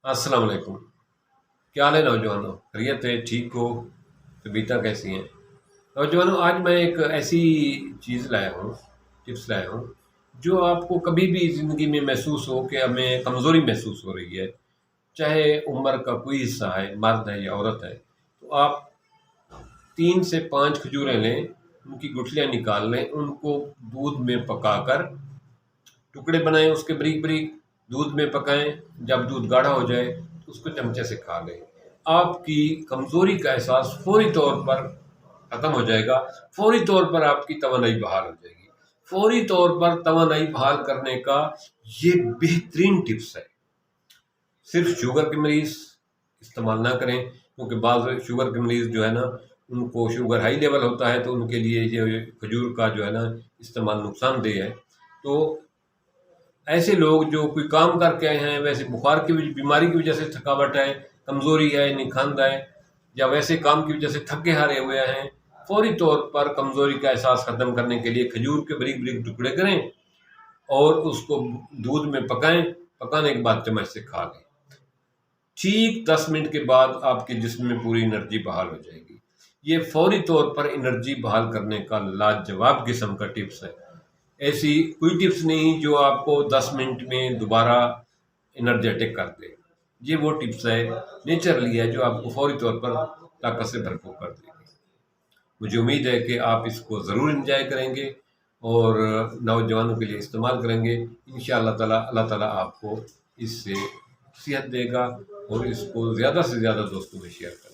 अस्सलाम वालेकुम। क्या हाल है नौजवानों? खैरियत है? ठीक हो? तबीयतें कैसी हैं नौजवानों? आज मैं एक ऐसी चीज़ लाया हूँ, टिप्स लाया हूँ, जो आपको कभी भी ज़िंदगी में महसूस हो कि हमें कमज़ोरी महसूस हो रही है, चाहे उम्र का कोई हिस्सा है, मर्द है या औरत है, तो आप 3 से 5 खजूरें लें, उनकी गुठलियाँ निकाल लें, उनको दूध में पकाकर टुकड़े बनाएं, उसके बारीक बारीक दूध में पकाएं। जब दूध गाढ़ा हो जाए तो उसको चमचे से खा लें। आपकी कमज़ोरी का एहसास फौरी तौर पर ख़त्म हो जाएगा। फौरी तौर पर आपकी तवानाई बहाल हो जाएगी। फौरी तौर पर तवानाई बहाल करने का ये बेहतरीन टिप्स है। सिर्फ शुगर के मरीज़ इस्तेमाल ना करें, क्योंकि बाज़ शुगर के मरीज़ जो है ना, उनको शुगर हाई लेवल होता है, तो उनके लिए ये खजूर का जो है ना इस्तेमाल नुकसानदेह है। तो ऐसे लोग जो कोई काम करके आए हैं, वैसे बुखार की बीमारी की वजह से थकावट है, कमज़ोरी है, निखंद है, या वैसे काम की वजह से थके हारे हुए हैं, फौरी तौर पर कमज़ोरी का एहसास ख़त्म करने के लिए खजूर के बारीक बारीक टुकड़े करें और उसको दूध में पकाएं। पकाने के बाद चम्मच से खा लें। ठीक 10 मिनट के बाद आपके जिस्म में पूरी एनर्जी बहाल हो जाएगी। ये फौरी तौर पर एनर्जी बहाल करने का लाजवाब किस्म का टिप्स है। ऐसी कोई टिप्स नहीं जो आपको 10 मिनट में दोबारा एनर्जेटिक कर दे। ये वो टिप्स है, नेचुरली है, जो आपको फौरी तौर पर ताकत से भरपूर कर देगी। मुझे उम्मीद है कि आप इसको ज़रूर एंजॉय करेंगे और नौजवानों के लिए इस्तेमाल करेंगे। इंशाअल्लाह ताला अल्लाह ताला आपको इससे सेहत देगा, और इसको ज़्यादा से ज़्यादा दोस्तों में शेयर करें।